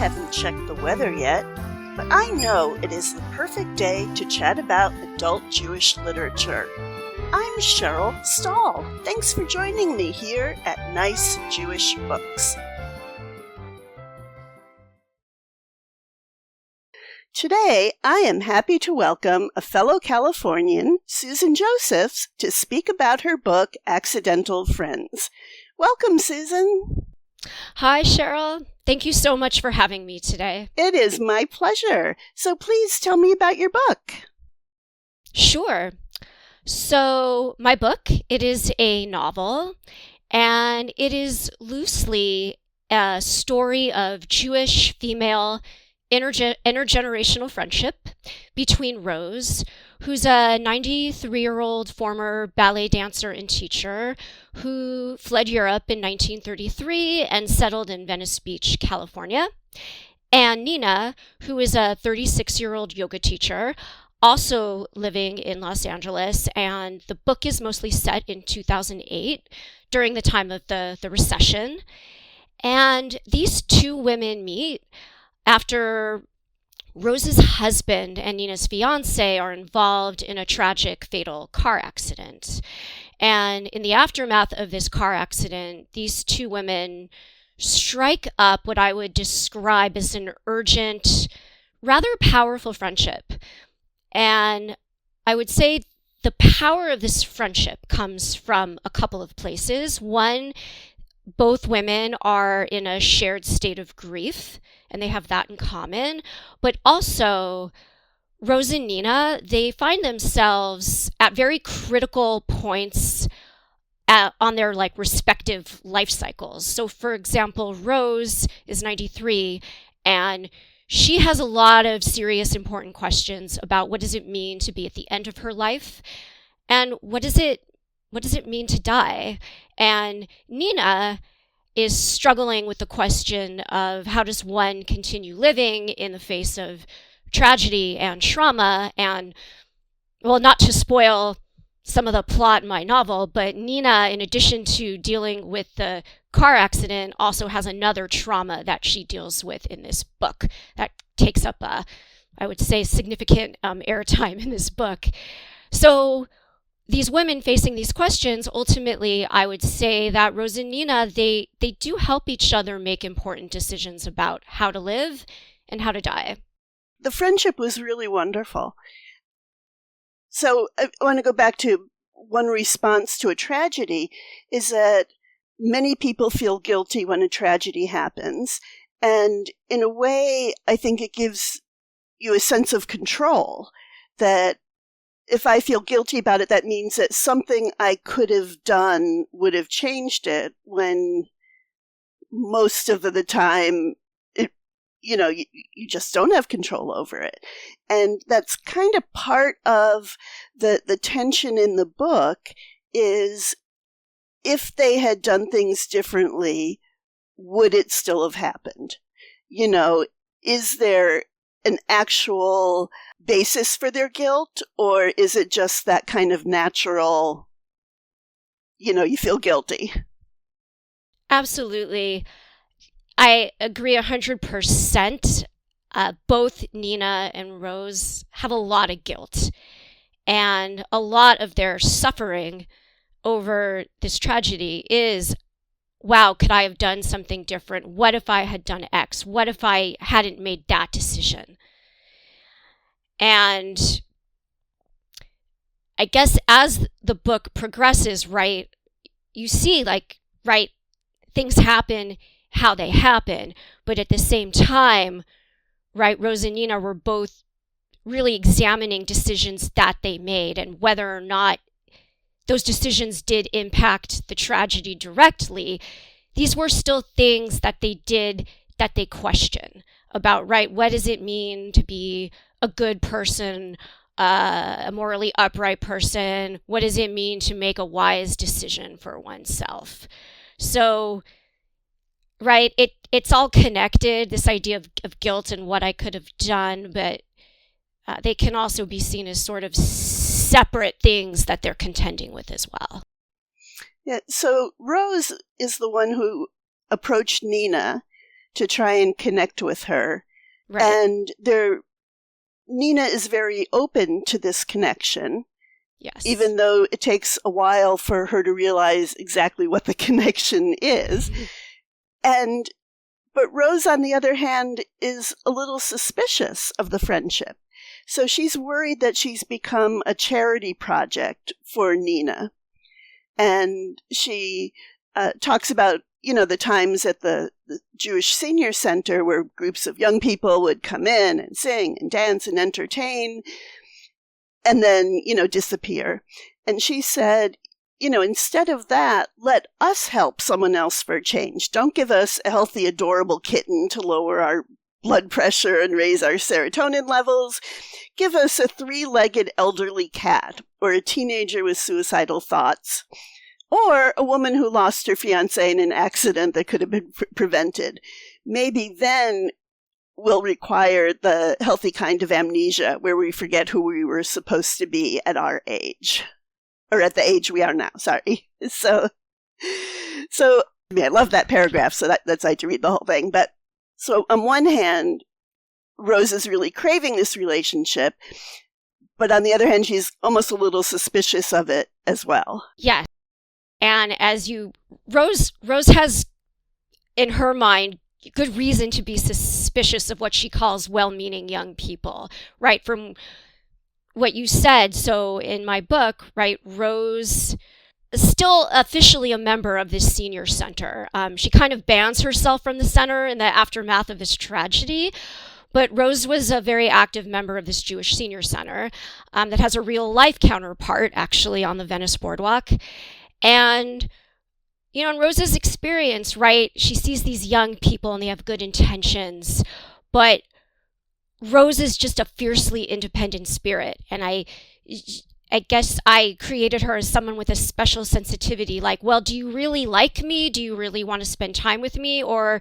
haven't checked the weather yet, but I know it is the perfect day to chat about adult Jewish literature. I'm Cheryl Stahl. Thanks for joining me here at Nice Jewish Books. Today, I am happy to welcome a fellow Californian, Susan Josephs, to speak about her book, Accidental Friends. Welcome, Susan. Hi, Cheryl. Thank you so much for having me today. It is my pleasure. So please tell me about your book. Sure. So my book, it is a novel, and it is loosely a story of Jewish female intergenerational friendship between Rose, who's a 93-year-old former ballet dancer and teacher who fled Europe in 1933 and settled in Venice Beach, California, and Nina, who is a 36-year-old yoga teacher, also living in Los Angeles. And the book is mostly set in 2008 during the time of the recession. And these two women meet after Rose's husband and Nina's fiancé are involved in a tragic, fatal car accident. And in the aftermath of this car accident, these two women strike up what I would describe as an urgent, rather powerful friendship. And I would say the power of this friendship comes from a couple of places. One, both women are in a shared state of grief, and they have that in common. But also, Rose and Nina, they find themselves at very critical points on their respective life cycles. So, for example, Rose is 93, and she has a lot of serious, important questions about what does it mean to be at the end of her life, and what does it mean to die? And Nina is struggling with the question of how does one continue living in the face of tragedy and trauma. And, well, not to spoil some of the plot in my novel, but Nina, in addition to dealing with the car accident, also has another trauma that she deals with in this book that takes up, I would say, significant airtime in this book. So these women facing these questions, ultimately, I would say that Rose and Nina, they do help each other make important decisions about how to live and how to die. The friendship was really wonderful. So I want to go back to one response to a tragedy is that many people feel guilty when a tragedy happens. And in a way, I think it gives you a sense of control that if I feel guilty about it, that means that something I could have done would have changed it, when most of the time, you just don't have control over it. And that's kind of part of the tension in the book is if they had done things differently, would it still have happened? Is there an actual basis for their guilt, or is it just that kind of natural, you feel guilty? Absolutely. I agree 100%. Both Nina and Rose have a lot of guilt, and a lot of their suffering over this tragedy is, wow, could I have done something different? What if I had done X? What if I hadn't made that decision? And I guess as the book progresses, right, you see, things happen how they happen. But at the same time, right, Rose and Nina were both really examining decisions that they made and whether or not those decisions did impact the tragedy directly. These were still things that they did that they question about, right? What does it mean to be a good person, a morally upright person? What does it mean to make a wise decision for oneself? So, right, it's all connected, this idea of guilt and what I could have done, but they can also be seen as sort of separate things that they're contending with as well. Yeah, so Rose is the one who approached Nina to try and connect with her. Right. And Nina is very open to this connection. Yes. Even though it takes a while for her to realize exactly what the connection is. But Rose, on the other hand, is a little suspicious of the friendship. So she's worried that she's become a charity project for Nina. And she talks about, the times at the Jewish Senior Center where groups of young people would come in and sing and dance and entertain and then, disappear. And she said, instead of that, let us help someone else for a change. Don't give us a healthy, adorable kitten to lower our blood pressure and raise our serotonin levels. Give us a 3-legged elderly cat or a teenager with suicidal thoughts or a woman who lost her fiancé in an accident that could have been prevented. Maybe then we'll require the healthy kind of amnesia where we forget who we were supposed to be at our age. Or at the age we are now, sorry. So I love that paragraph, so that's I had to read the whole thing. But so on one hand, Rose is really craving this relationship, but on the other hand, she's almost a little suspicious of it as well. Yeah. And Rose has, in her mind, good reason to be suspicious of what she calls well-meaning young people, right? From what you said, so in my book, right, Rose is still officially a member of this senior center. She kind of bans herself from the center in the aftermath of this tragedy, but Rose was a very active member of this Jewish senior center that has a real-life counterpart, actually, on the Venice Boardwalk. And, in Rose's experience, right, she sees these young people and they have good intentions, but Rose is just a fiercely independent spirit, and I guess I created her as someone with a special sensitivity, like, well, do you really like me? Do you really want to spend time with me? Or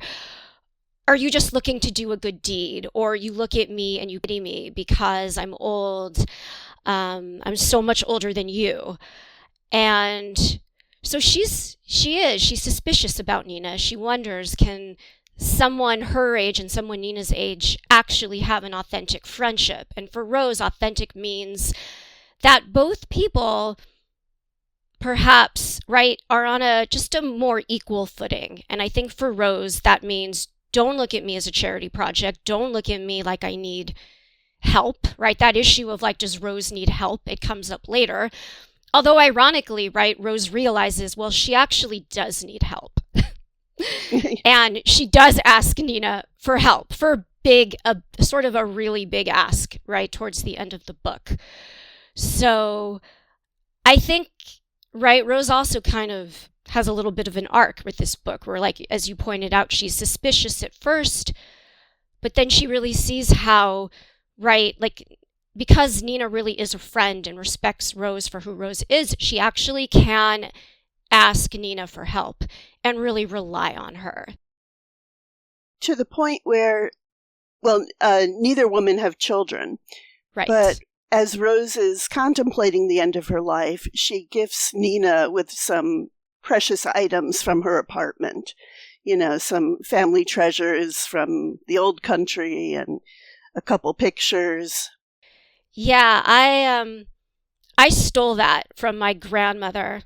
are you just looking to do a good deed? Or you look at me and you pity me because I'm old. I'm so much older than you. And so she's suspicious about Nina. She wonders, can someone her age and someone Nina's age actually have an authentic friendship? And for Rose, authentic means that both people perhaps, right, are on just a more equal footing. And I think for Rose, that means don't look at me as a charity project. Don't look at me like I need help, right? That issue of like, does Rose need help? It comes up later. Although ironically, right, Rose realizes, well, she actually does need help. And she does ask Nina for help, for sort of a really big ask, right, towards the end of the book. So I think, right, Rose also kind of has a little bit of an arc with this book where, like, as you pointed out, she's suspicious at first, but then she really sees how, right, like, because Nina really is a friend and respects Rose for who Rose is, she actually can ask Nina for help and really rely on her. To the point where, neither woman have children. Right. But as Rose is contemplating the end of her life, she gifts Nina with some precious items from her apartment. Some family treasures from the old country and a couple pictures. Yeah, I stole that from my grandmother.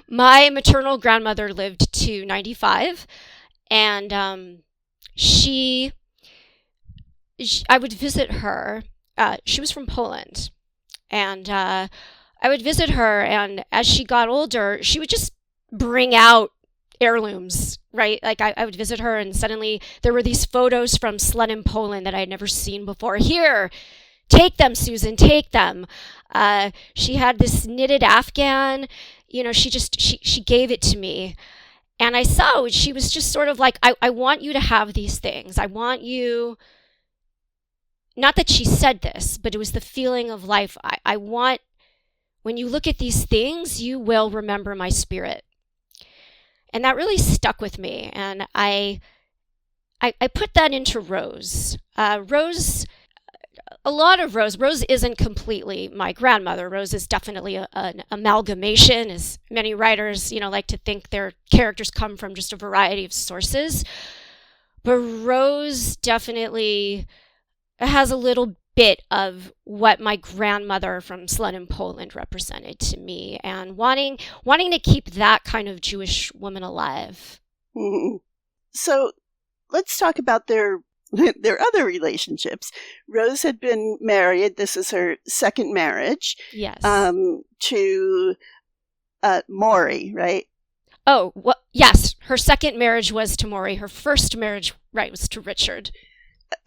My maternal grandmother lived to 95, and I would visit her. She was from Poland, and I would visit her, and as she got older, she would just bring out heirlooms, right? Like I would visit her, and suddenly there were these photos from Slenin, Poland that I had never seen before. Here, take them, Susan, take them. She had this knitted Afghan, she gave it to me. And I saw she was just sort of like, I want you to have these things. I want you, not that she said this, but it was the feeling of life. I want, when you look at these things, you will remember my spirit. And that really stuck with me. And I put that into Rose. Rose a lot of Rose isn't completely my grandmother. Rose is definitely an amalgamation, as many writers, like to think their characters come from just a variety of sources. But Rose definitely has a little bit of what my grandmother from Sludin, Poland represented to me, and wanting to keep that kind of Jewish woman alive. Mm-hmm. So let's talk about their other relationships. Rose had been married. This is her second marriage. Yes. To Maury, right? Oh, well, yes. Her second marriage was to Maury. Her first marriage, right, was to Richard.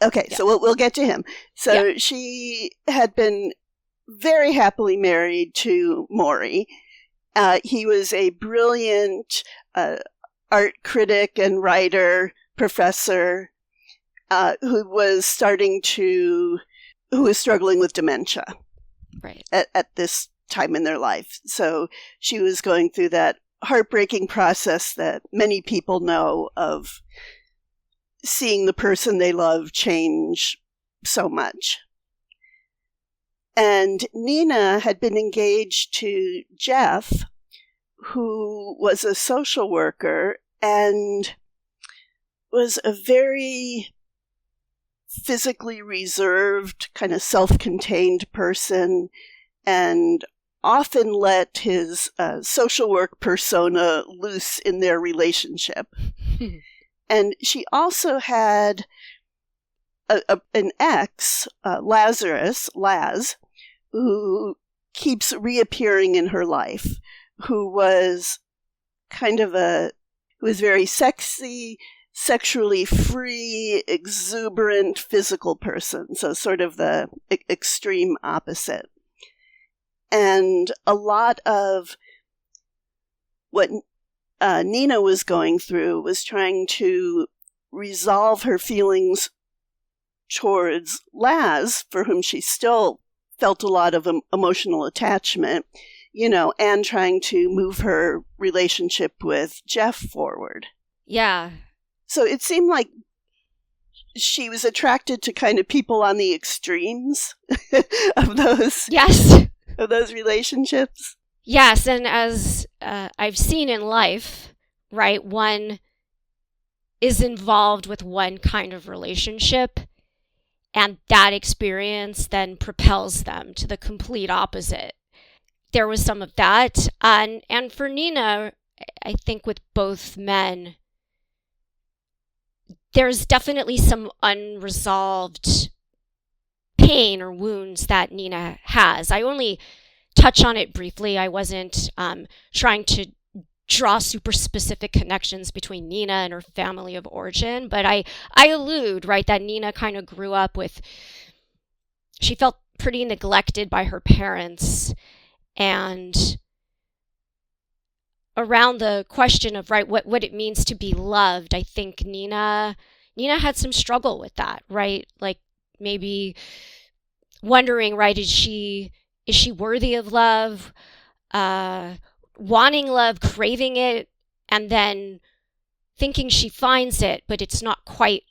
Okay, yeah. So we'll get to him. So she had been very happily married to Maury. He was a brilliant art critic and writer, professor, who was struggling with dementia, right, at this time in their life. So she was going through that heartbreaking process that many people know of, seeing the person they love change so much. And Nina had been engaged to Jeff, who was a social worker and was a very physically reserved, kind of self-contained person, and often let his social work persona loose in their relationship. And she also had an ex, Laz, who keeps reappearing in her life, who was who was very sexy, sexually free, exuberant, physical person. So sort of the extreme opposite. And a lot of what Nina was going through was trying to resolve her feelings towards Laz, for whom she still felt a lot of emotional attachment, and trying to move her relationship with Jeff forward. Yeah. So it seemed like she was attracted to kind of people on the extremes of those. Yes. Of those relationships. Yes, and as I've seen in life, right, one is involved with one kind of relationship, and that experience then propels them to the complete opposite. There was some of that, and for Nina, I think with both men, there's definitely some unresolved pain or wounds that Nina has. I only touch on it briefly. I wasn't trying to draw super specific connections between Nina and her family of origin, but I allude, right, that Nina kind of grew up she felt pretty neglected by her parents, and around the question of, right, what it means to be loved, I think Nina had some struggle with that, right? Like maybe wondering, right, is she worthy of love, wanting love, craving it, and then thinking she finds it, but it's not quite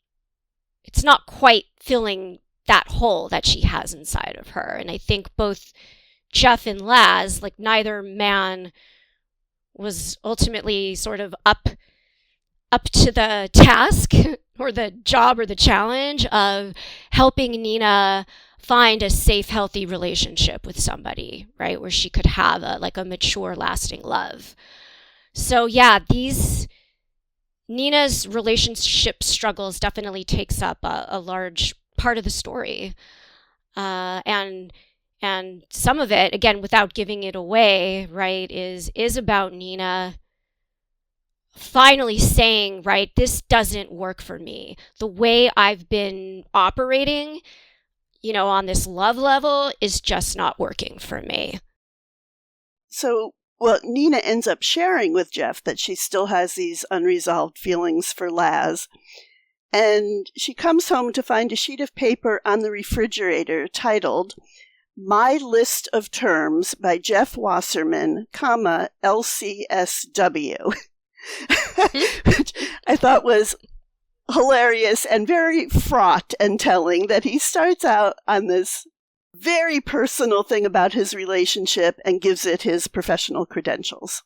filling that hole that she has inside of her. And I think both Jeff and Laz, like neither man was ultimately sort of up to the task or the job or the challenge of helping Nina find a safe, healthy relationship with somebody, right, where she could have a mature, lasting love. So yeah, Nina's relationship struggles definitely takes up a large part of the story, and some of it, again, without giving it away, right, is about Nina finally saying, right, this doesn't work for me. The way I've been operating, on this love level is just not working for me. So, Nina ends up sharing with Jeff that she still has these unresolved feelings for Laz. And she comes home to find a sheet of paper on the refrigerator titled My List of Terms by Jeff Wasserman, LCSW, which I thought was hilarious and very fraught and telling that he starts out on this very personal thing about his relationship and gives it his professional credentials.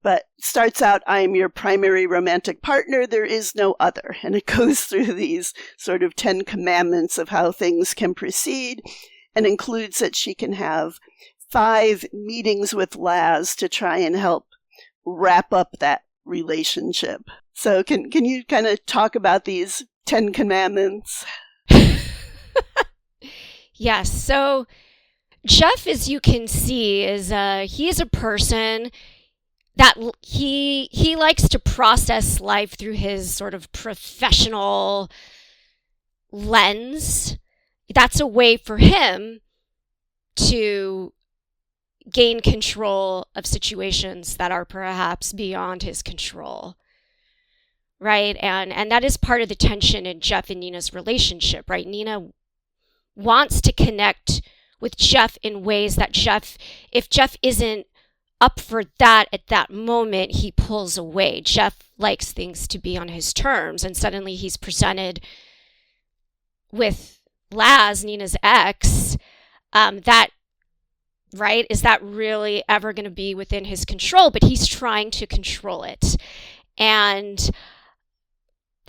But starts out, I am your primary romantic partner, there is no other. And it goes through these sort of 10 commandments of how things can proceed, and includes that she can have 5 meetings with Laz to try and help wrap up that relationship. So can you kind of talk about these 10 commandments? Yes. So Jeff, as you can see, is he is a person that he likes to process life through his sort of professional lens. That's a way for him to gain control of situations that are perhaps beyond his control. Right? And that is part of the tension in Jeff and Nina's relationship, right? Nina wants to connect with Jeff in ways that if Jeff isn't up for that at that moment, he pulls away. Jeff likes things to be on his terms, and suddenly he's presented with Laz, Nina's ex, right? Is that really ever going to be within his control? But he's trying to control it. And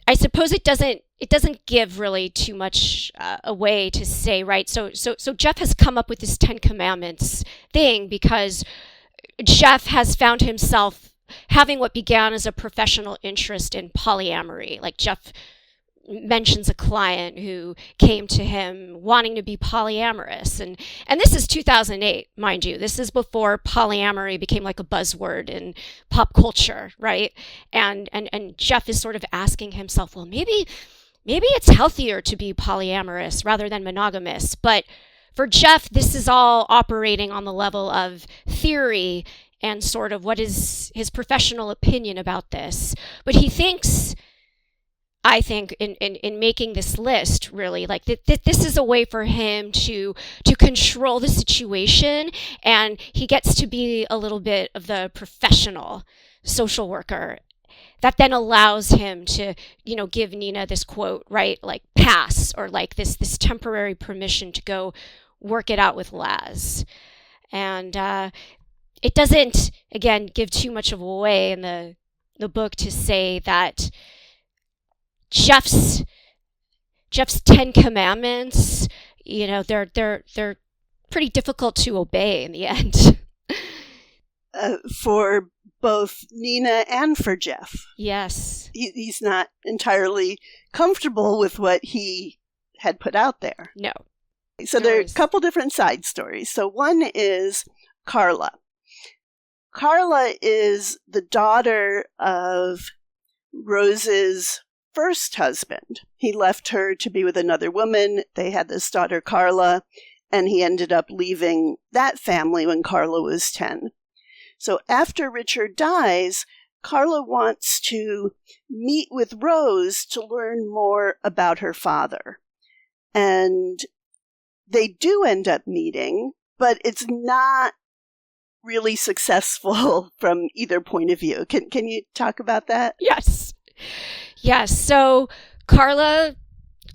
I suppose it doesn't give really too much away to say, right? So Jeff has come up with this 10 Commandments thing because Jeff has found himself having what began as a professional interest in polyamory. Like Jeff mentions a client who came to him wanting to be polyamorous. And this is 2008, mind you. This is before polyamory became like a buzzword in pop culture, right? And Jeff is sort of asking himself, well, maybe it's healthier to be polyamorous rather than monogamous. But for Jeff, this is all operating on the level of theory and sort of what is his professional opinion about this. But he thinks, I think, in making this list, really, like this is a way for him to control the situation, and he gets to be a little bit of the professional social worker that then allows him to, give Nina this quote, right, like pass, or like this temporary permission to go work it out with Laz. And it doesn't, again, give too much of away in the book to say that Jeff's 10 Commandments, they're pretty difficult to obey in the end. For both Nina and for Jeff. Yes. He's not entirely comfortable with what he had put out there. No. So there are a couple different side stories. So one is Carla. Carla is the daughter of Rose's first husband. He left her to be with another woman. They had this daughter, Carla, and he ended up leaving that family when Carla was 10. So after Richard dies, Carla wants to meet with Rose to learn more about her father. And they do end up meeting, but it's not really successful from either point of view. Can you talk about that? Yes. Yes. So Carla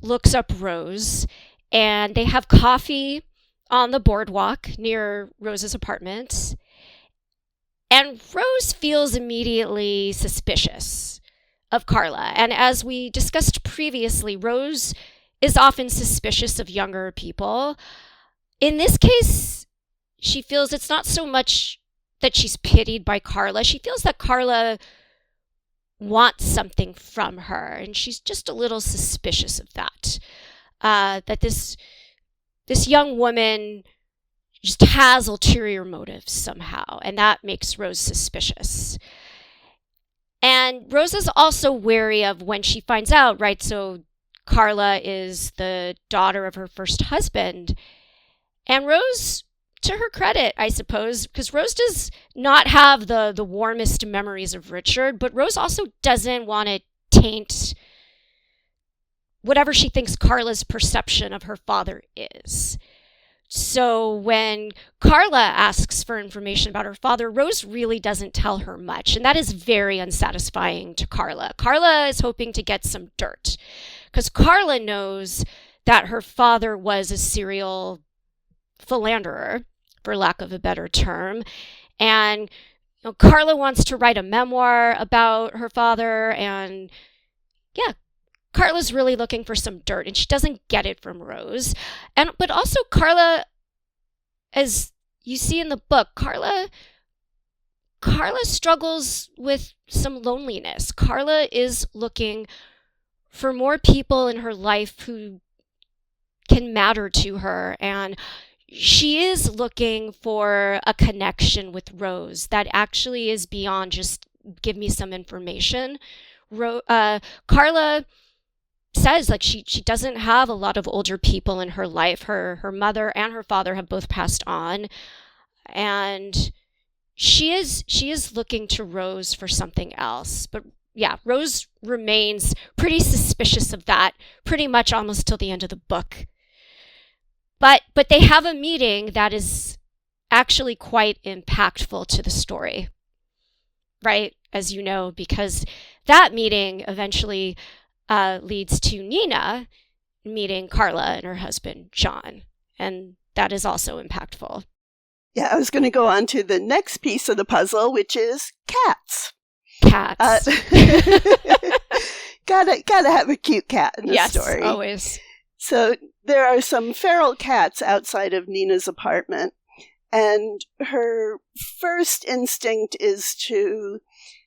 looks up Rose, and they have coffee on the boardwalk near Rose's apartment. And Rose feels immediately suspicious of Carla. And as we discussed previously, Rose is often suspicious of younger people. In this case, she feels it's not so much that she's pitied by Carla. She feels that Carla wants something from her, and she's just a little suspicious of that. That this young woman just has ulterior motives somehow, and that makes Rose suspicious. And Rose is also wary of when she finds out, right? So Carla is the daughter of her first husband, and Rose, to her credit, I suppose, because Rose does not have the warmest memories of Richard, but Rose also doesn't want to taint whatever she thinks Carla's perception of her father is. So when Carla asks for information about her father, Rose really doesn't tell her much, and that is very unsatisfying to Carla. Carla is hoping to get some dirt because Carla knows that her father was a serial philanderer, for lack of a better term, and Carla wants to write a memoir about her father, and yeah, Carla's really looking for some dirt, and she doesn't get it from Rose. But also Carla, as you see in the book, Carla struggles with some loneliness. Carla is looking for more people in her life who can matter to her, and she is looking for a connection with Rose that actually is beyond just give me some information. Carla says like she doesn't have a lot of older people in her life. Her mother and her father have both passed on, and she is looking to Rose for something else. But yeah, Rose remains pretty suspicious of that pretty much almost till the end of the book. But they have a meeting that is actually quite impactful to the story, right? As you know, because that meeting eventually leads to Nina meeting Carla and her husband, John. And that is also impactful. Yeah, I was going to go on to the next piece of the puzzle, which is cats. Cats. Gotta have a cute cat in the story. Yes, always. So there are some feral cats outside of Nina's apartment, and her first instinct is to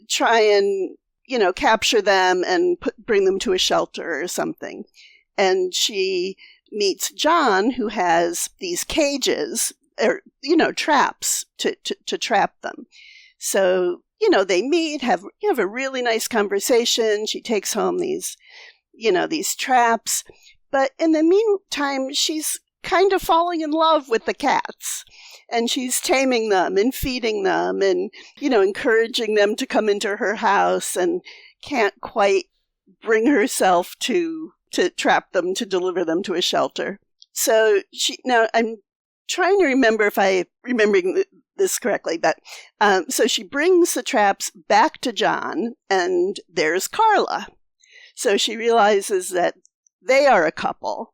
try and, capture them and bring them to a shelter or something. And she meets John, who has these cages, or, traps to trap them. So, they meet, have a really nice conversation. She takes home these traps. But in the meantime, she's kind of falling in love with the cats. And she's taming them and feeding them and, encouraging them to come into her house, and can't quite bring herself to trap them, to deliver them to a shelter. So now I'm trying to remember if I'm remembering this correctly, but so she brings the traps back to John, and there's Carla. So she realizes that they are a couple,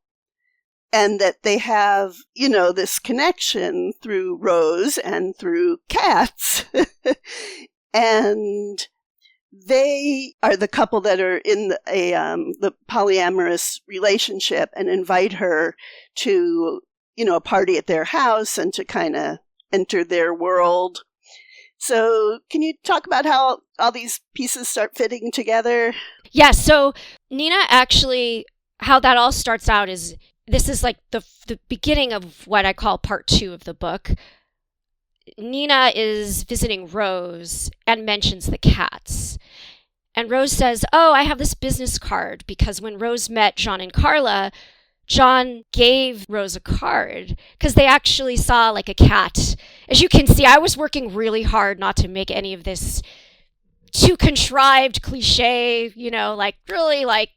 and that they have, this connection through Rose and through cats. And they are the couple that are in the polyamorous relationship, and invite her to, a party at their house and to kind of enter their world. So can you talk about how all these pieces start fitting together? Yeah, so Nina actually, how that all starts out is, this is like the beginning of what I call part 2 of the book. Nina is visiting Rose and mentions the cats. And Rose says, oh, I have this business card, because when Rose met John and Carla, John gave Rose a card because they actually saw like a cat. As you can see, I was working really hard not to make any of this too contrived cliche, really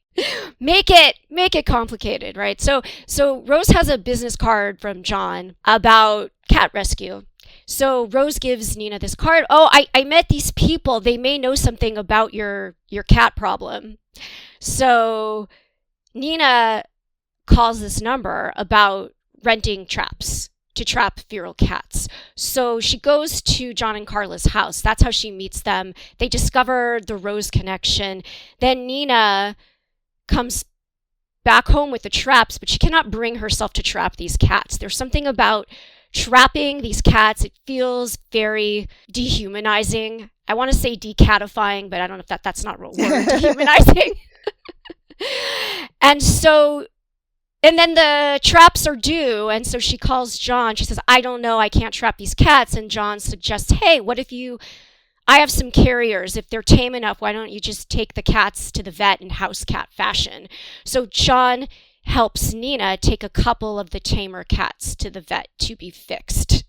make it complicated, right? So Rose has a business card from John about cat rescue. So Rose gives Nina this card. Oh, I met these people. They may know something about your cat problem. So Nina calls this number about renting traps to trap feral cats. So she goes to John and Carla's house. That's how she meets them. They discover the Rose connection. Then Nina comes back home with the traps, but she cannot bring herself to trap these cats. There's something about trapping these cats. It feels very dehumanizing. I want to say decatifying, but I don't know if that's not a real word. Dehumanizing. And then the traps are due, and so she calls John. She says, I don't know, I can't trap these cats. And John suggests, hey, what if I have some carriers. If they're tame enough, why don't you just take the cats to the vet in house cat fashion? So John helps Nina take a couple of the tamer cats to the vet to be fixed.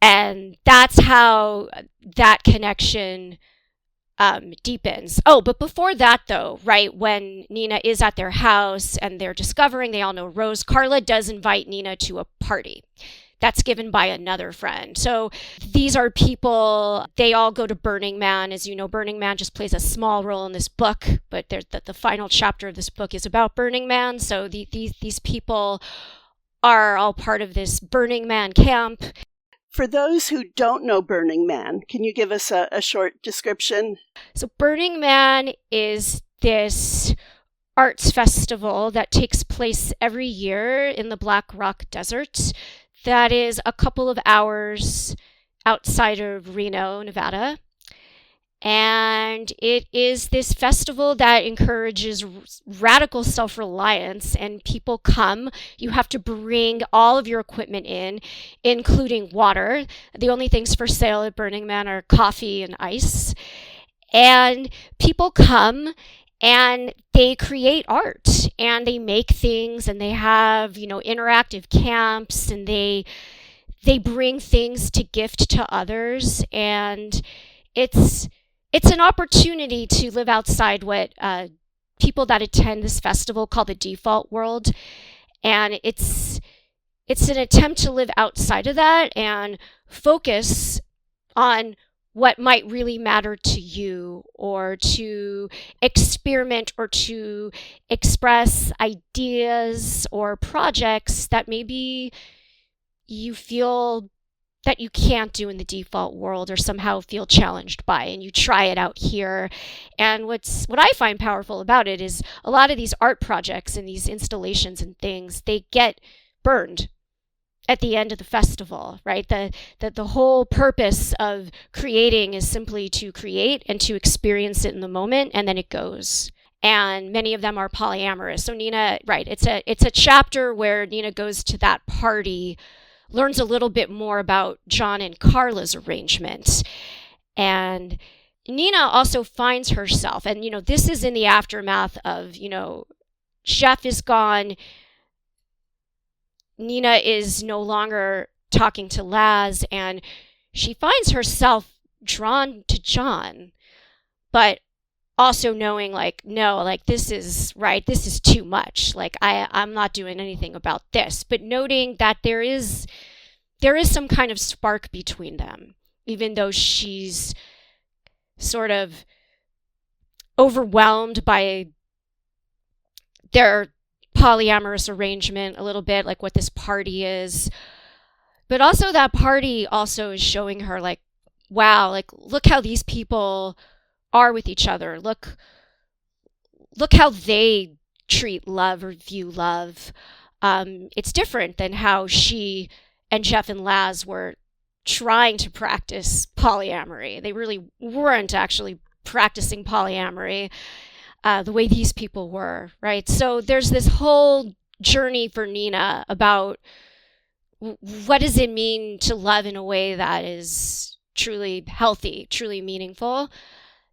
And that's how that connection deepens. Oh, but before that, though, right, when Nina is at their house and they're discovering they all know Rose, Carla does invite Nina to a party that's given by another friend. So these are people, they all go to Burning Man. As you know, Burning Man just plays a small role in this book, but the final chapter of this book is about Burning Man. So these people are all part of this Burning Man camp. For those who don't know Burning Man, can you give us a short description? So Burning Man is this arts festival that takes place every year in the Black Rock Desert. That is a couple of hours outside of Reno, Nevada. And it is this festival that encourages radical self-reliance, and people come. You have to bring all of your equipment in, including water. The only things for sale at Burning Man are coffee and ice. And people come and they create art and they make things, and they have, interactive camps, and they bring things to gift to others. And it's an opportunity to live outside what people that attend this festival call the default world. And it's an attempt to live outside of that and focus on what might really matter to you, or to experiment or to express ideas or projects that maybe you feel that you can't do in the default world, or somehow feel challenged by, and you try it out here. And what I find powerful about it is a lot of these art projects and these installations and things, they get burned at the end of the festival, right? The whole purpose of creating is simply to create and to experience it in the moment, and then it goes. And many of them are polyamorous. So Nina, right, it's a chapter where Nina goes to that party, learns a little bit more about John and Carla's arrangement. And Nina also finds herself, and, this is in the aftermath of, Chef is gone. Nina is no longer talking to Laz, and she finds herself drawn to John, but also knowing, this is too much. I'm not doing anything about this, but noting that there is some kind of spark between them, even though she's sort of overwhelmed by their polyamorous arrangement a little bit, like what this party is. But also that party also is showing her, wow, look how these people are with each other. Look how they treat love or view love. It's different than how she and Jeff and Laz were trying to practice polyamory. They really weren't actually practicing polyamory the way these people were, right? So there's this whole journey for Nina about what does it mean to love in a way that is truly healthy, truly meaningful,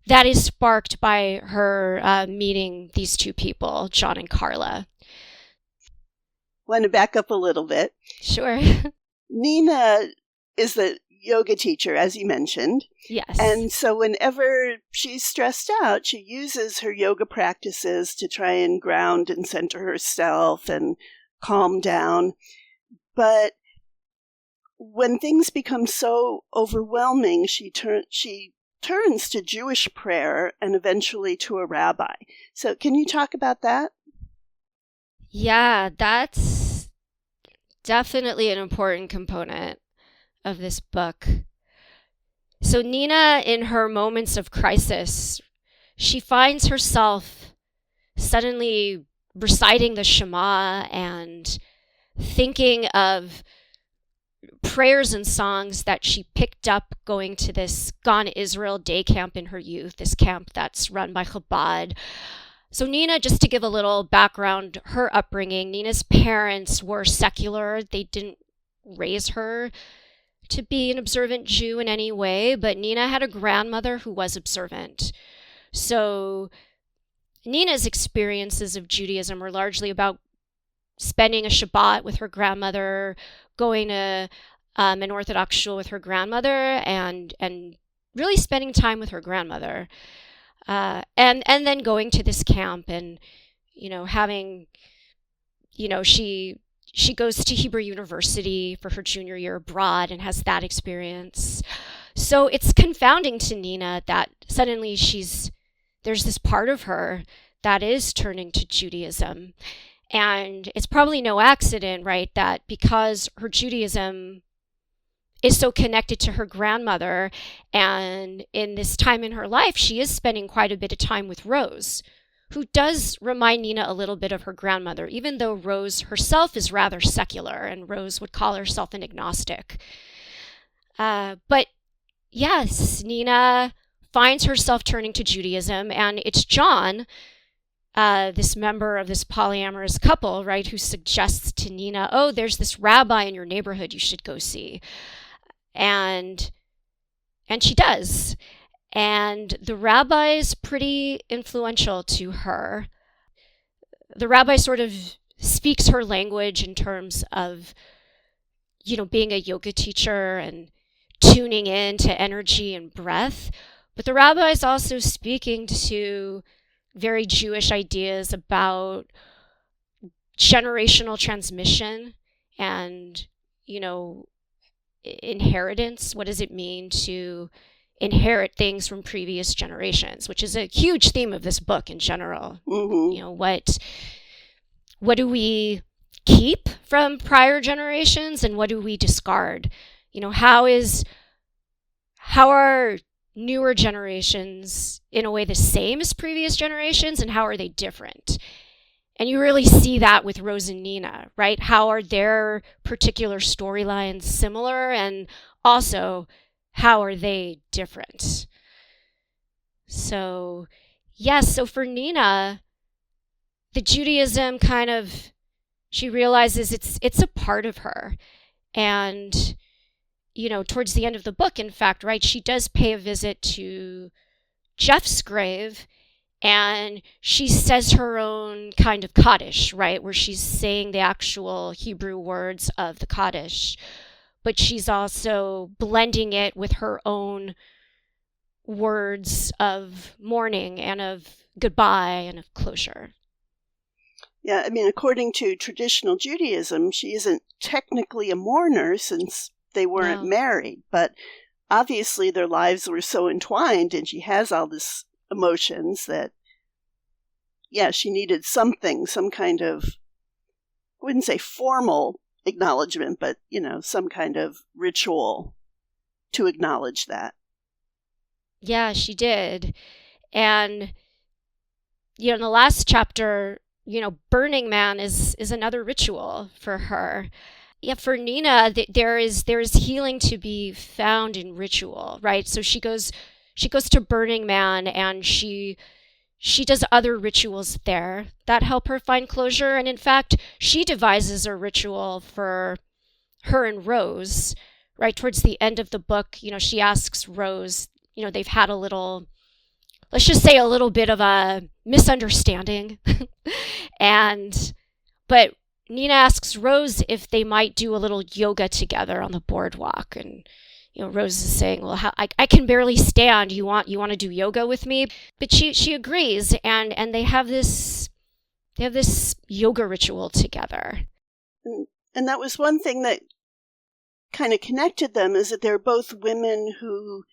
that is sparked by her meeting these two people, John and Carla. Want to back up a little bit? Sure. Nina is the yoga teacher, as you mentioned. Yes. And so whenever she's stressed out, she uses her yoga practices to try and ground and center herself and calm down. But when things become so overwhelming, she turns to Jewish prayer and eventually to a rabbi. So can you talk about that? Yeah, that's definitely an important component of this book. So Nina, in her moments of crisis, she finds herself suddenly reciting the Shema and thinking of prayers and songs that she picked up going to this Gone Israel day camp in her youth, this camp that's run by Chabad. So Nina, just to give a little background, her upbringing, Nina's parents were secular. They didn't raise her to be an observant Jew in any way, but Nina had a grandmother who was observant. So Nina's experiences of Judaism were largely about spending a Shabbat with her grandmother, going to an Orthodox shul with her grandmother, and really spending time with her grandmother, and then going to this camp and, having, she goes to Hebrew University for her junior year abroad and has that experience. So it's confounding to Nina that suddenly there's this part of her that is turning to Judaism. And it's probably no accident, right, that because her Judaism is so connected to her grandmother, and in this time in her life, she is spending quite a bit of time with Rose, who does remind Nina a little bit of her grandmother, even though Rose herself is rather secular, and Rose would call herself an agnostic. But yes, Nina finds herself turning to Judaism, and it's John, this member of this polyamorous couple, right, who suggests to Nina, oh, there's this rabbi in your neighborhood you should go see. And she does. And the rabbi is pretty influential to her. The rabbi sort of speaks her language in terms of, being a yoga teacher and tuning in to energy and breath. But the rabbi is also speaking to very Jewish ideas about generational transmission and, inheritance. What does it mean to inherit things from previous generations, which is a huge theme of this book in general. Mm-hmm. What do we keep from prior generations and what do we discard? How are newer generations in a way the same as previous generations, and how are they different? And you really see that with Rose and Nina, right? How are their particular storylines similar, and also how are they different? So, yes, so for Nina, the Judaism she realizes it's a part of her. And, towards the end of the book, in fact, right, she does pay a visit to Jeff's grave, and she says her own kind of Kaddish, right, where she's saying the actual Hebrew words of the Kaddish, but she's also blending it with her own words of mourning and of goodbye and of closure. Yeah, according to traditional Judaism, she isn't technically a mourner since they weren't married, but obviously their lives were so entwined, and she has all this emotions that, she needed some kind of, I wouldn't say formal acknowledgement, but, some kind of ritual to acknowledge that. Yeah, she did. And, in the last chapter, Burning Man is another ritual for her. Yeah, for Nina, there is healing to be found in ritual, right? So she goes to Burning Man, and she does other rituals there that help her find closure. And in fact, she devises a ritual for her and Rose, right? Towards the end of the book, she asks Rose, they've had let's just say a little bit of a misunderstanding. But Nina asks Rose if they might do a little yoga together on the boardwalk. And, Rose is saying, well, I can barely stand. You want to do yoga with me? But she agrees, and they have this yoga ritual together. And that was one thing that kind of connected them, is that they're both women who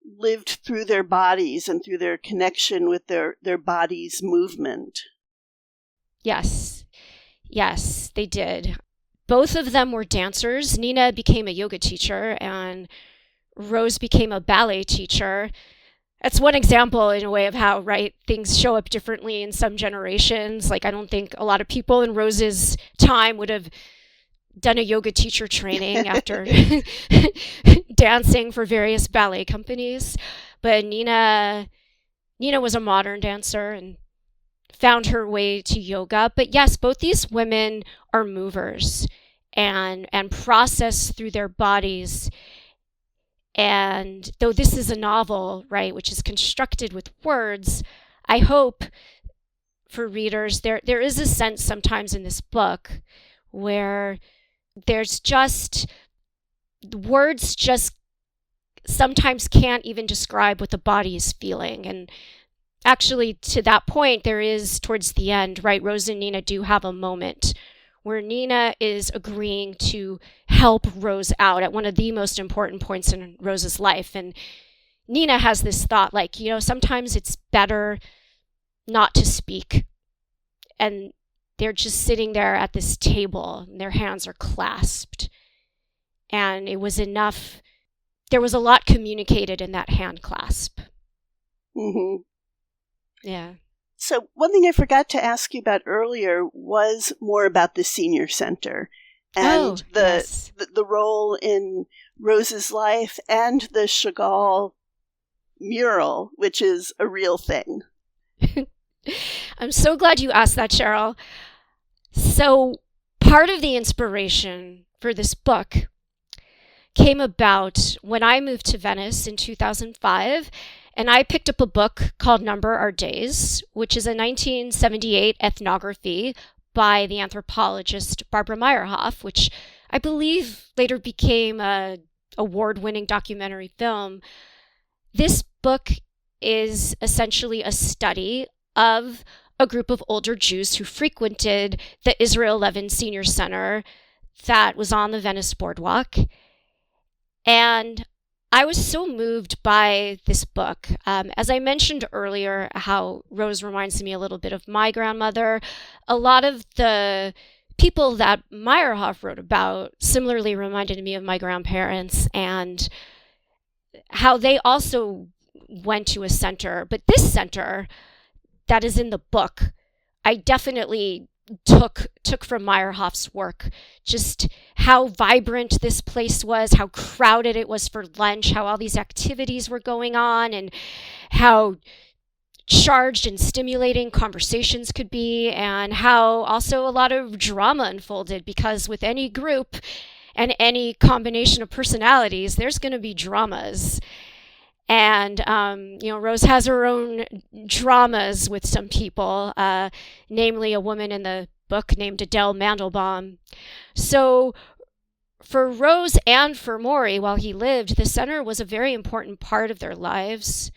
lived through their bodies and through their connection with their bodies' movement. Yes, they did. Both of them were dancers. Nina became a yoga teacher, and Rose became a ballet teacher. That's one example, in a way, of how, right, things show up differently in some generations. Like, I don't think a lot of people in Rose's time would have done a yoga teacher training after dancing for various ballet companies. But Nina was a modern dancer and found her way to yoga. But yes, both these women are movers and process through their bodies. And though this is a novel, right, which is constructed with words, I hope for readers there is a sense sometimes in this book where there's just words just sometimes can't even describe what the body is feeling. And actually, to that point, there is, towards the end, right, Rose and Nina do have a moment where Nina is agreeing to help Rose out at one of the most important points in Rose's life. And Nina has this thought, like, sometimes it's better not to speak. And they're just sitting there at this table, and their hands are clasped. And it was enough. There was a lot communicated in that hand clasp. Mm-hmm. Yeah. So one thing I forgot to ask you about earlier was more about the senior center and the role in Rose's life and the Chagall mural, which is a real thing. I'm so glad you asked that, Cheryl. So part of the inspiration for this book came about when I moved to Venice in 2005, and I picked up a book called Number Our Days, which is a 1978 ethnography by the anthropologist Barbara Meyerhoff, which I believe later became an award-winning documentary film. This book is essentially a study of a group of older Jews who frequented the Israel Levin Senior Center that was on the Venice Boardwalk. And I was so moved by this book. As I mentioned earlier, how Rose reminds me a little bit of my grandmother. A lot of the people that Meyerhoff wrote about similarly reminded me of my grandparents and how they also went to a center. But this center that is in the book, I definitely took from Meyerhoff's work, just how vibrant this place was, how crowded it was for lunch, how all these activities were going on, and how charged and stimulating conversations could be, and how also a lot of drama unfolded, because with any group and any combination of personalities, there's going to be dramas. And, Rose has her own dramas with some people, namely a woman in the book named Adele Mandelbaum. So for Rose and for Maury, while he lived, the center was a very important part of their lives.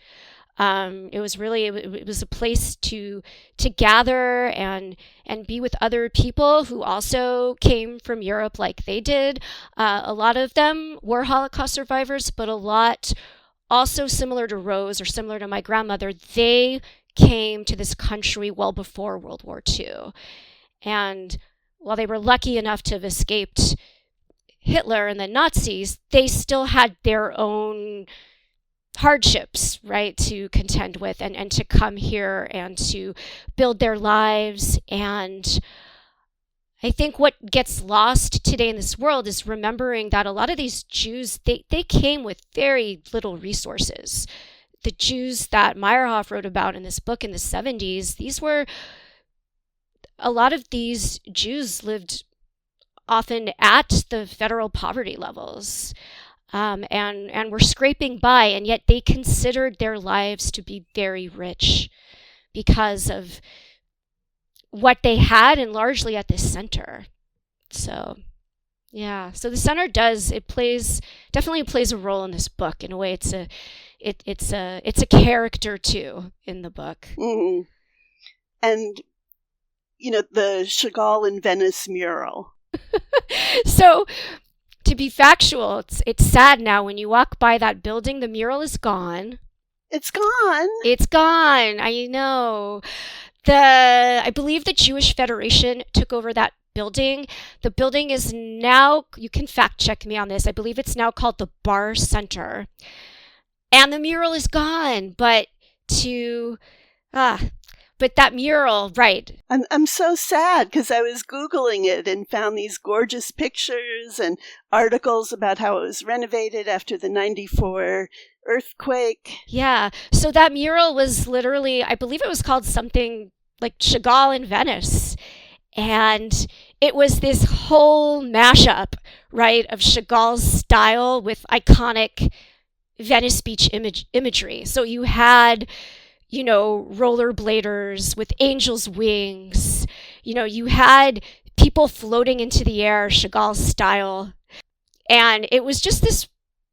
It was a place to gather and be with other people who also came from Europe like they did. A lot of them were Holocaust survivors, but a lot also similar to Rose or similar to my grandmother, they came to this country well before World War II. And while they were lucky enough to have escaped Hitler and the Nazis, they still had their own hardships, right, to contend with and to come here and to build their lives. And I think what gets lost today in this world is remembering that a lot of these Jews, they came with very little resources. The Jews that Meyerhoff wrote about in this book in the 70s, a lot of these Jews lived often at the federal poverty levels, and were scraping by, and yet they considered their lives to be very rich because of what they had, and largely at this center. So, yeah. So the center definitely plays a role in this book. In a way, it's a character too in the book. Mm-hmm. And the Chagall in Venice mural. So, to be factual, it's sad now when you walk by that building, the mural is gone. It's gone. It's gone. I know. I believe the Jewish Federation took over that building. The building is now, you can fact check me on this, I believe it's now called the Bar Center. And the mural is gone, but that mural, right. I'm so sad because I was Googling it and found these gorgeous pictures and articles about how it was renovated after the 94 earthquake. Yeah. So that mural was literally, I believe it was called something like Chagall in Venice. And it was this whole mashup, right, of Chagall's style with iconic Venice Beach imagery. So you had, rollerbladers with angels' wings. You had people floating into the air, Chagall style. And it was just this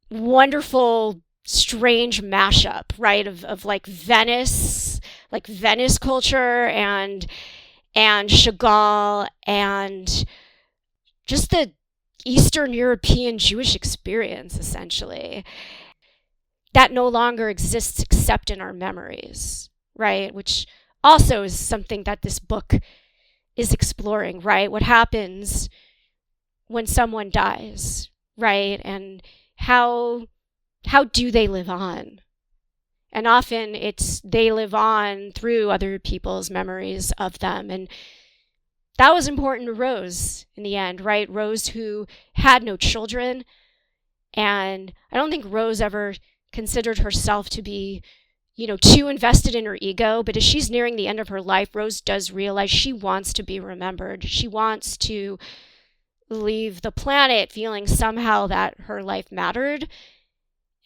wonderful strange mashup, right, of like Venice culture and Chagall and just the Eastern European Jewish experience, essentially, that no longer exists except in our memories, right? Which also is something that this book is exploring, right? What happens when someone dies, right? And how do they live on? And often it's they live on through other people's memories of them. And that was important to Rose in the end, right? Rose, who had no children. And I don't think Rose ever considered herself to be, too invested in her ego. But as she's nearing the end of her life, Rose does realize she wants to be remembered. She wants to leave the planet feeling somehow that her life mattered.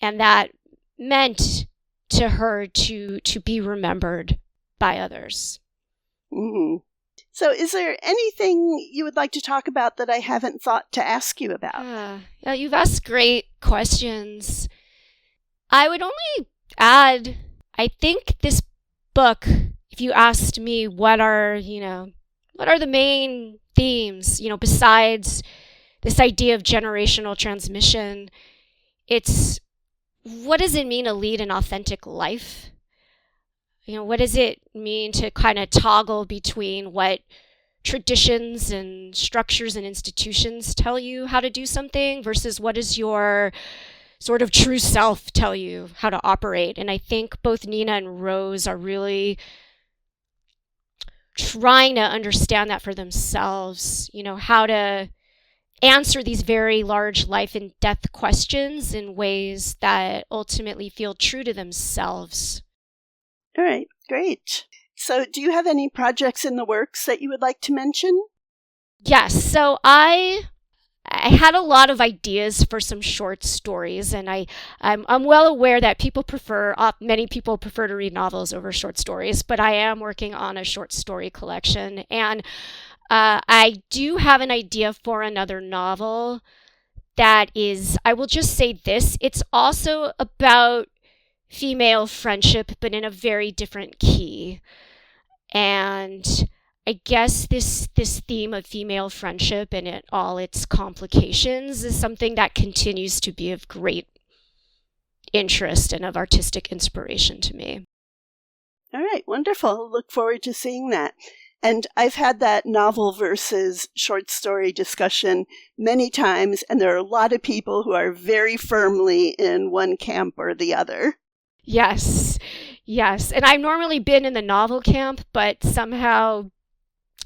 And that meant to her to be remembered by others. Mm-hmm. So is there anything you would like to talk about that I haven't thought to ask you about? Yeah, you've asked great questions. I would only add, I think this book, if you asked me what are the main themes, besides this idea of generational transmission, it's what does it mean to lead an authentic life? What does it mean to kind of toggle between what traditions and structures and institutions tell you how to do something versus what does your sort of true self tell you how to operate? And I think both Nina and Rose are really trying to understand that for themselves, how to answer these very large life and death questions in ways that ultimately feel true to themselves. All right, great. So do you have any projects in the works that you would like to mention? Yes, so I had a lot of ideas for some short stories, and I'm well aware that many people prefer to read novels over short stories, but I am working on a short story collection, and I do have an idea for another novel that is, I will just say this, it's also about female friendship, but in a very different key. And I guess this theme of female friendship and all its complications is something that continues to be of great interest and of artistic inspiration to me. All right, wonderful. Look forward to seeing that. And I've had that novel versus short story discussion many times, and there are a lot of people who are very firmly in one camp or the other. Yes. And I've normally been in the novel camp, but somehow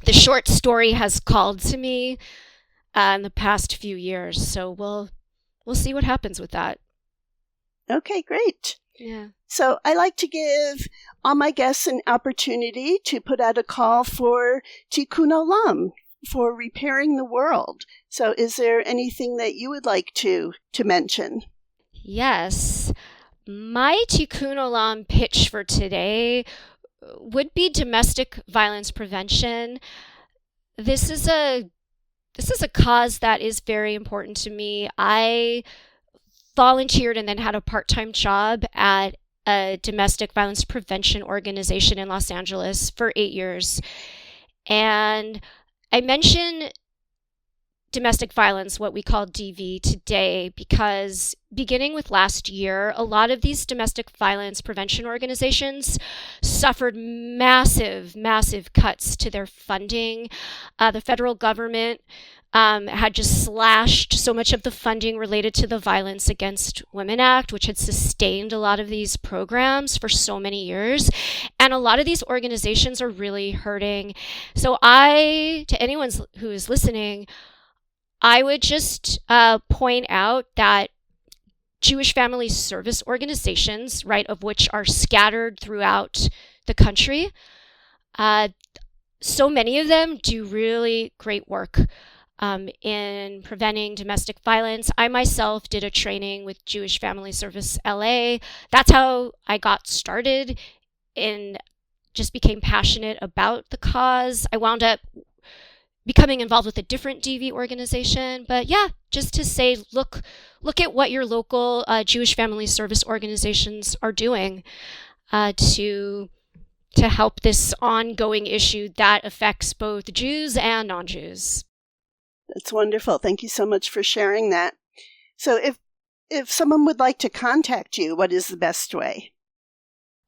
the short story has called to me in the past few years. So we'll see what happens with that. Okay, great. Yeah. So I like to give all my guests an opportunity to put out a call for Tikkun Olam, for repairing the world. So is there anything that you would like to mention? Yes. My Tikkun Olam pitch for today would be domestic violence prevention. This is a cause that is very important to me. I volunteered and then had a part-time job at a domestic violence prevention organization in Los Angeles for 8 years. And I mention domestic violence, what we call DV, today because beginning with last year, a lot of these domestic violence prevention organizations suffered massive cuts to their funding. The federal government had just slashed so much of the funding related to the Violence Against Women Act, which had sustained a lot of these programs for so many years. And a lot of these organizations are really hurting. So to anyone who is listening, I would just point out that Jewish family service organizations, right, of which are scattered throughout the country, so many of them do really great work in preventing domestic violence. I myself did a training with Jewish Family Service LA. That's how I got started and just became passionate about the cause. I wound up becoming involved with a different DV organization. But yeah, just to say, look at what your local Jewish family service organizations are doing to help this ongoing issue that affects both Jews and non-Jews. That's wonderful. Thank you so much for sharing that. So if someone would like to contact you, what is the best way?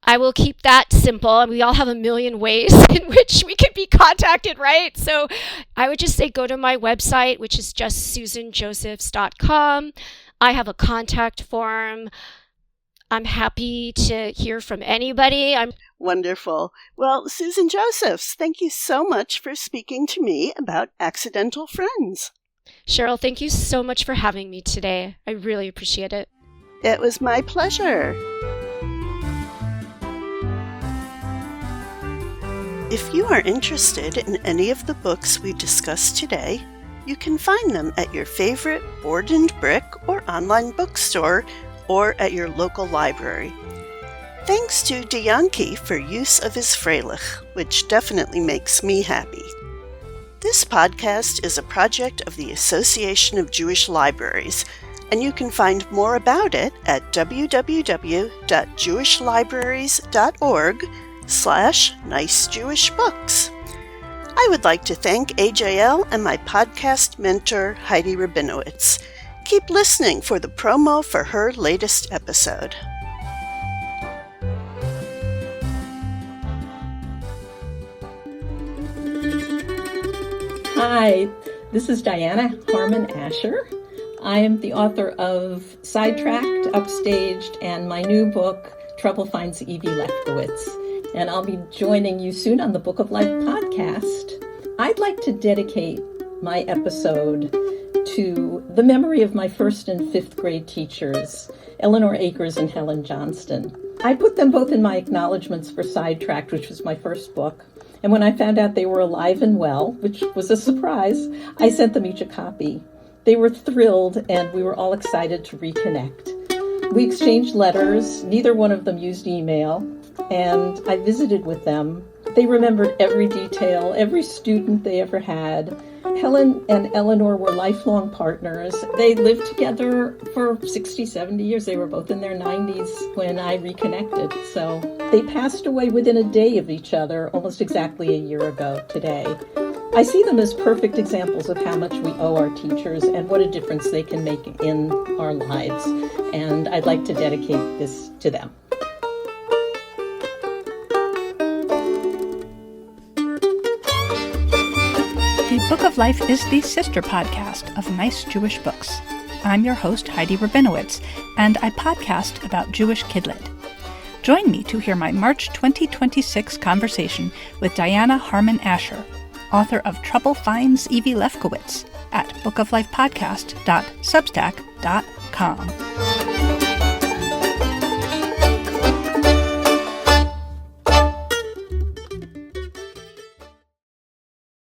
I will keep that simple. We all have a million ways in which we can be contacted, right? So I would just say go to my website, which is just susanjosephs.com. I have a contact form. I'm happy to hear from anybody. Wonderful. Well, Susan Josephs, thank you so much for speaking to me about accidental friends. Cheryl, thank you so much for having me today. I really appreciate it. It was my pleasure. If you are interested in any of the books we discussed today, you can find them at your favorite board and brick or online bookstore or at your local library. Thanks to Dianki for use of his Freilich, which definitely makes me happy. This podcast is a project of the Association of Jewish Libraries, and you can find more about it at www.jewishlibraries.org/nicejewishbooks. I would like to thank AJL and my podcast mentor, Heidi Rabinowitz. Keep listening for the promo for her latest episode. Hi, this is Diana Harmon Asher. I am the author of Sidetracked, Upstaged, and my new book, Trouble Finds Evie Lefkowitz. And I'll be joining you soon on the Book of Life podcast. I'd like to dedicate my episode to the memory of my 1st and 5th grade teachers, Eleanor Akers and Helen Johnston. I put them both in my acknowledgments for Sidetracked, which was my first book. And when I found out they were alive and well, which was a surprise, I sent them each a copy. They were thrilled, and we were all excited to reconnect. We exchanged letters. Neither one of them used email, and I visited with them. They remembered every detail, every student they ever had. Helen and Eleanor were lifelong partners. They lived together for 60, 70 years. They were both in their 90s when I reconnected. So they passed away within a day of each other, almost exactly a year ago today. I see them as perfect examples of how much we owe our teachers and what a difference they can make in our lives. And I'd like to dedicate this to them. The Book of Life is the sister podcast of Nice Jewish Books. I'm your host, Heidi Rabinowitz, and I podcast about Jewish kidlit. Join me to hear my March 2026 conversation with Diana Harmon Asher, author of Trouble Finds Evie Lefkowitz, at bookoflifepodcast.substack.com.